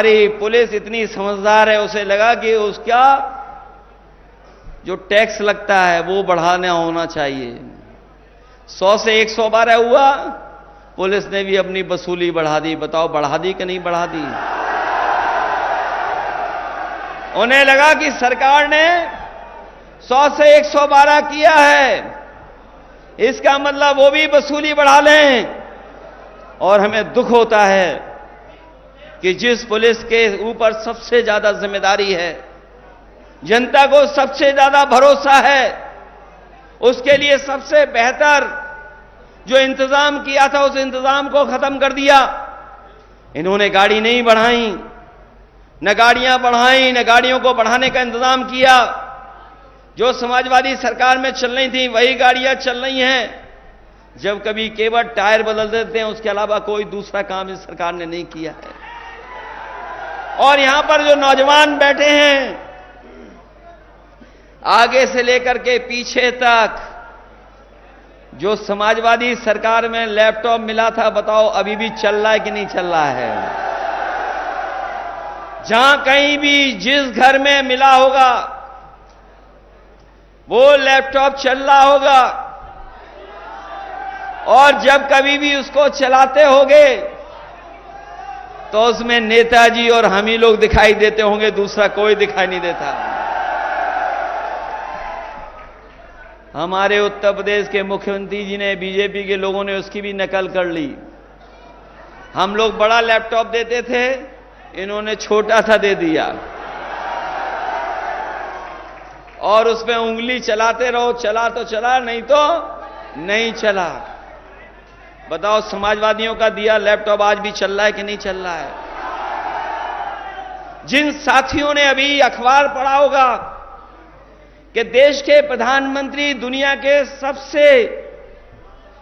हमारी पुलिस इतनी समझदार है, उसे लगा कि उसका जो टैक्स लगता है वो बढ़ाना होना चाहिए। 100 से 112 हुआ, पुलिस ने भी अपनी वसूली बढ़ा दी। बताओ बढ़ा दी कि नहीं बढ़ा दी? उन्हें लगा कि सरकार ने 100 से 112 किया है, इसका मतलब वो भी वसूली बढ़ा लें। और हमें दुख होता है कि जिस पुलिस के ऊपर सबसे ज्यादा जिम्मेदारी है, जनता को सबसे ज्यादा भरोसा है, उसके लिए सबसे बेहतर जो इंतजाम किया था उस इंतजाम को खत्म कर दिया। इन्होंने गाड़ी नहीं बढ़ाई, न गाड़ियां बढ़ाई, न गाड़ियों को बढ़ाने का इंतजाम किया। जो समाजवादी सरकार में चल रही थी वही गाड़ियां चल रही हैं। जब कभी केवल टायर बदल देते हैं, उसके अलावा कोई दूसरा काम इस सरकार ने नहीं किया है। और यहां पर जो नौजवान बैठे हैं, आगे से लेकर के पीछे तक, जो समाजवादी सरकार में लैपटॉप मिला था, बताओ अभी भी चल रहा है कि नहीं चल रहा है? जहां कहीं भी जिस घर में मिला होगा वो लैपटॉप चल रहा होगा। और जब कभी भी उसको चलाते होंगे तो उसमें नेताजी और हम ही लोग दिखाई देते होंगे, दूसरा कोई दिखाई नहीं देता। हमारे उत्तर प्रदेश के मुख्यमंत्री जी ने, बीजेपी के लोगों ने उसकी भी नकल कर ली। हम लोग बड़ा लैपटॉप देते थे, इन्होंने छोटा सा दे दिया और उसमें उंगली चलाते रहो, चला तो चला, नहीं तो नहीं चला। बताओ समाजवादियों का दिया लैपटॉप आज भी चल रहा है कि नहीं चल रहा है? जिन साथियों ने अभी अखबार पढ़ा होगा कि देश के प्रधानमंत्री दुनिया के सबसे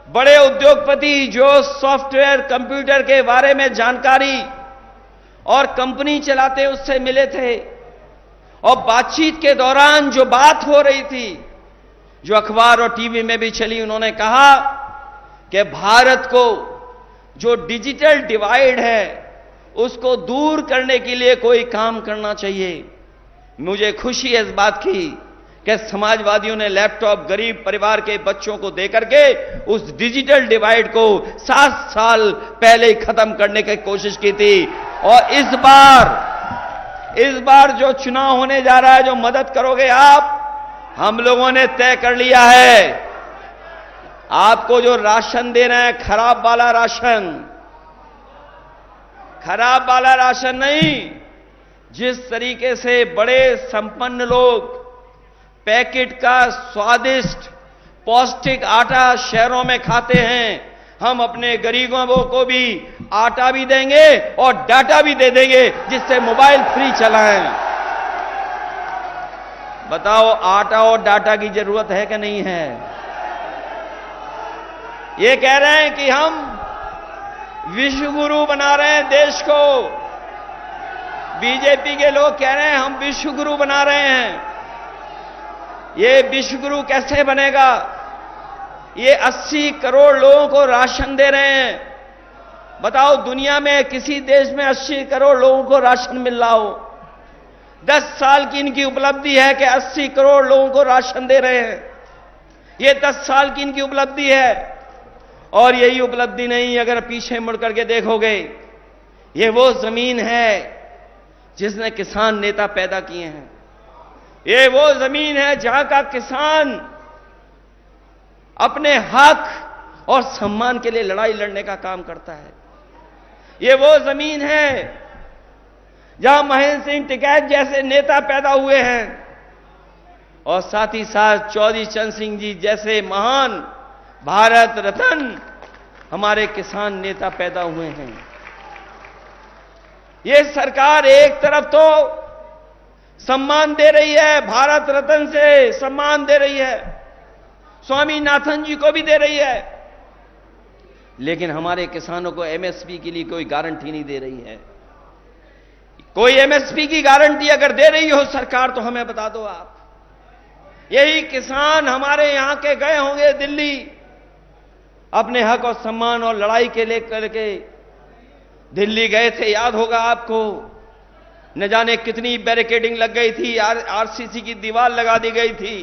बड़े उद्योगपति जो सॉफ्टवेयर कंप्यूटर के बारे में जानकारी और कंपनी चलाते उससे मिले थे, और बातचीत के दौरान जो बात हो रही थी, जो अखबार और टीवी में भी चली, उन्होंने कहा कि भारत को जो डिजिटल डिवाइड है उसको दूर करने के लिए कोई काम करना चाहिए। मुझे खुशी है इस बात की कि समाजवादियों ने लैपटॉप गरीब परिवार के बच्चों को देकर के उस डिजिटल डिवाइड को 7 साल पहले ही खत्म करने की कोशिश की थी। और इस बार जो चुनाव होने जा रहा है, जो मदद करोगे आप, हम लोगों ने तय कर लिया है। आपको जो राशन दे रहे हैं, खराब वाला राशन नहीं, जिस तरीके से बड़े संपन्न लोग पैकेट का स्वादिष्ट पौष्टिक आटा शहरों में खाते हैं, हम अपने गरीबों को भी आटा भी देंगे और डाटा भी दे देंगे, जिससे मोबाइल फ्री चलाएं। बताओ आटा और डाटा की जरूरत है कि नहीं है? ये कह रहे हैं कि हम विश्व गुरु बना रहे हैं देश को। बीजेपी के लोग कह रहे हैं हम विश्व गुरु बना रहे हैं। ये विश्व गुरु कैसे बनेगा? ये 80 करोड़ लोगों को राशन दे रहे हैं। बताओ दुनिया में किसी देश में 80 करोड़ लोगों को राशन मिल रहा हो? 10 साल की इनकी उपलब्धि है कि 80 करोड़ लोगों को राशन दे रहे हैं। ये 10 साल की इनकी उपलब्धि है। और यही उपलब्धि नहीं, अगर पीछे मुड़ करके देखोगे, ये वो जमीन है जिसने किसान नेता पैदा किए हैं। ये वो जमीन है जहां का किसान अपने हक और सम्मान के लिए लड़ाई लड़ने का काम करता है। ये वो जमीन है जहां महेंद्र सिंह टिकैत जैसे नेता पैदा हुए हैं, और साथ ही साथ चौधरी चरण सिंह जी जैसे महान भारत रत्न हमारे किसान नेता पैदा हुए हैं। ये सरकार एक तरफ तो सम्मान दे रही है, भारत रत्न से सम्मान दे रही है, स्वामीनाथन जी को भी दे रही है, लेकिन हमारे किसानों को एमएसपी के लिए कोई गारंटी नहीं दे रही है। कोई एमएसपी की गारंटी अगर दे रही हो सरकार तो हमें बता दो आप। यही किसान हमारे यहां के गए होंगे दिल्ली अपने हक और सम्मान और लड़ाई के लेकर के दिल्ली गए थे, याद होगा आपको। न जाने कितनी बैरिकेडिंग लग गई थी, आरसीसी की दीवार लगा दी गई थी,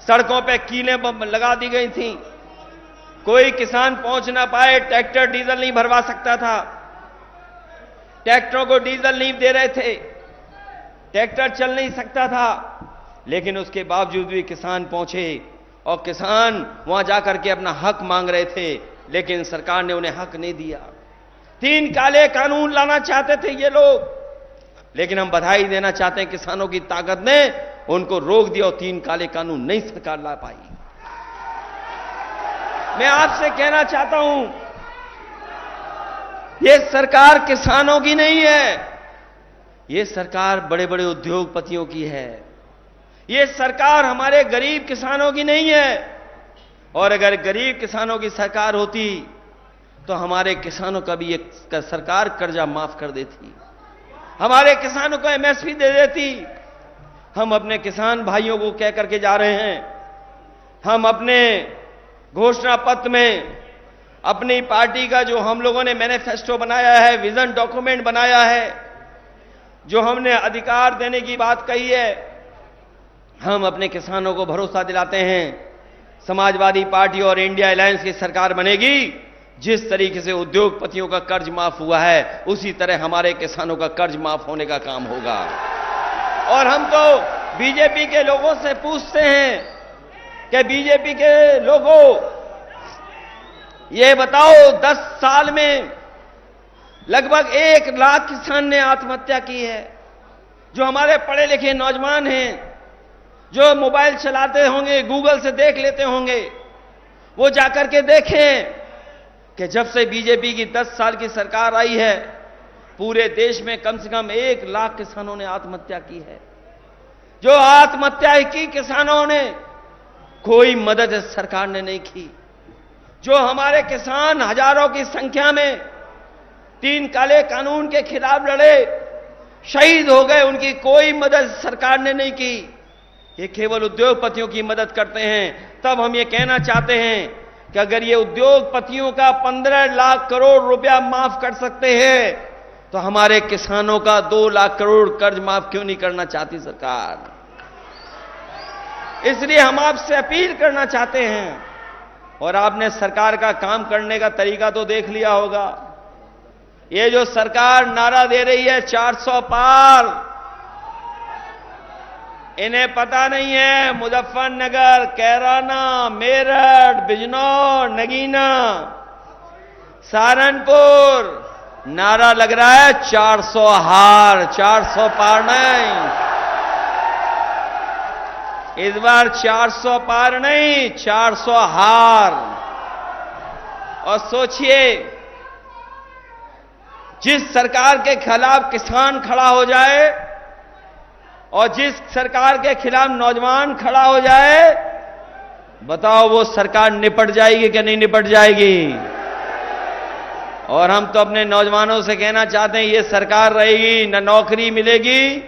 सड़कों पे कीलें लगा दी गई थी, कोई किसान पहुंच ना पाए, ट्रैक्टर डीजल नहीं भरवा सकता था, ट्रैक्टरों को डीजल नहीं दे रहे थे, ट्रैक्टर चल नहीं सकता था, लेकिन उसके बावजूद भी किसान पहुंचे और किसान वहां जाकर के अपना हक मांग रहे थे, लेकिन सरकार ने उन्हें हक नहीं दिया। 3 काले कानून लाना चाहते थे ये लोग, लेकिन हम बधाई देना चाहते हैं किसानों की ताकत ने उनको रोक दिया और 3 काले कानून नहीं सरकार ला पाई। मैं आपसे कहना चाहता हूं, ये सरकार किसानों की नहीं है, ये सरकार बड़े बड़े उद्योगपतियों की है, ये सरकार हमारे गरीब किसानों की नहीं है। और अगर गरीब किसानों की सरकार होती तो हमारे किसानों का भी एक सरकार कर्जा माफ कर देती, हमारे किसानों को एमएसपी दे देती। हम अपने किसान भाइयों को कह करके जा रहे हैं, हम अपने घोषणा पत्र में अपनी पार्टी का जो हम लोगों ने मैनिफेस्टो बनाया है, विजन डॉक्यूमेंट बनाया है, जो हमने अधिकार देने की बात कही है, हम अपने किसानों को भरोसा दिलाते हैं समाजवादी पार्टी और इंडिया अलायंस की सरकार बनेगी। जिस तरीके से उद्योगपतियों का कर्ज माफ हुआ है, उसी तरह हमारे किसानों का कर्ज माफ होने का काम होगा। और हम तो बीजेपी के लोगों से पूछते हैं कि बीजेपी के लोगों, ये बताओ 10 साल में लगभग 1 लाख किसान ने आत्महत्या की है। जो हमारे पढ़े लिखे नौजवान हैं, जो मोबाइल चलाते होंगे, गूगल से देख लेते होंगे, वो जाकर के देखें कि जब से बीजेपी की 10 साल की सरकार आई है, पूरे देश में कम से कम 1 लाख किसानों ने आत्महत्या की है। जो आत्महत्या की किसानों ने, कोई मदद सरकार ने नहीं की। जो हमारे किसान हजारों की संख्या में 3 काले कानून के खिलाफ लड़े, शहीद हो गए, उनकी कोई मदद सरकार ने नहीं की। ये केवल उद्योगपतियों की मदद करते हैं। तब हम ये कहना चाहते हैं कि अगर ये उद्योगपतियों का 15 लाख करोड़ रुपया माफ कर सकते हैं, तो हमारे किसानों का 2 लाख करोड़ कर्ज माफ क्यों नहीं करना चाहती सरकार? इसलिए हम आपसे अपील करना चाहते हैं, और आपने सरकार का काम करने का तरीका तो देख लिया होगा। ये जो सरकार नारा दे रही है 400 पार, इन्हें पता नहीं है मुजफ्फरनगर, कैराना, मेरठ, बिजनौर, नगीना, सहारनपुर नारा लग रहा है 400 हार, 400 पार नहीं। इस बार 400 पार नहीं, 400 हार। और सोचिए, जिस सरकार के खिलाफ किसान खड़ा हो जाए और जिस सरकार के खिलाफ नौजवान खड़ा हो जाए, बताओ वो सरकार निपट जाएगी कि नहीं निपट जाएगी? और हम तो अपने नौजवानों से कहना चाहते हैं, ये सरकार रहेगी, न नौकरी मिलेगी,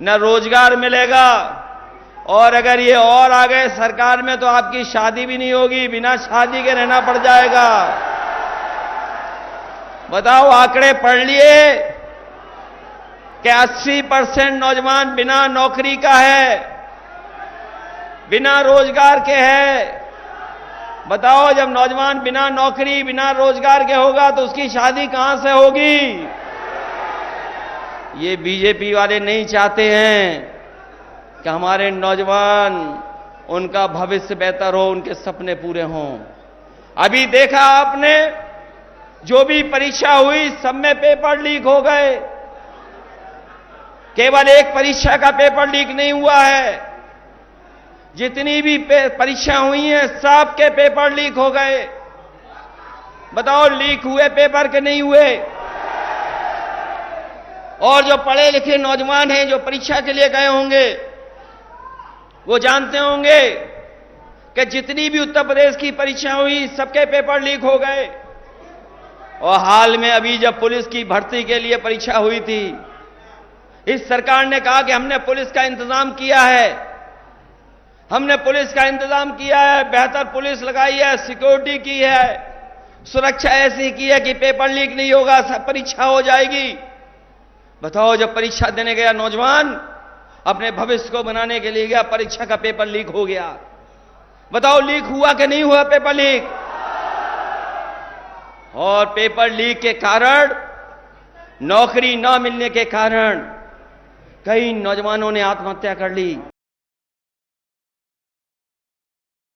न रोजगार मिलेगा, और अगर ये और आ गए सरकार में तो आपकी शादी भी नहीं होगी, बिना शादी के रहना पड़ जाएगा। बताओ, आंकड़े पढ़ लिए कि 80% नौजवान बिना नौकरी का है, बिना रोजगार के है। बताओ, जब नौजवान बिना नौकरी, बिना रोजगार के होगा तो उसकी शादी कहां से होगी? ये बीजेपी वाले नहीं चाहते हैं कि हमारे नौजवान, उनका भविष्य बेहतर हो, उनके सपने पूरे हों। अभी देखा आपने, जो भी परीक्षा हुई सब में पेपर लीक हो गए। केवल एक परीक्षा का पेपर लीक नहीं हुआ है, जितनी भी परीक्षा हुई हैं सबके पेपर लीक हो गए। बताओ, लीक हुए पेपर के नहीं हुए? और जो पढ़े लिखे नौजवान हैं, जो परीक्षा के लिए गए होंगे, वो जानते होंगे कि जितनी भी उत्तर प्रदेश की परीक्षा हुई सबके पेपर लीक हो गए। और हाल में अभी जब पुलिस की भर्ती के लिए परीक्षा हुई थी, इस सरकार ने कहा कि हमने पुलिस का इंतजाम किया है, हमने पुलिस का इंतजाम किया है, बेहतर पुलिस लगाई है, सिक्योरिटी की है, सुरक्षा ऐसी की है कि पेपर लीक नहीं होगा, सब परीक्षा हो जाएगी। बताओ, जब परीक्षा देने गया नौजवान, अपने भविष्य को बनाने के लिए गया, परीक्षा का पेपर लीक हो गया। बताओ, लीक हुआ कि नहीं हुआ पेपर लीक? और पेपर लीक के कारण, नौकरी न मिलने के कारण कई नौजवानों ने आत्महत्या कर ली।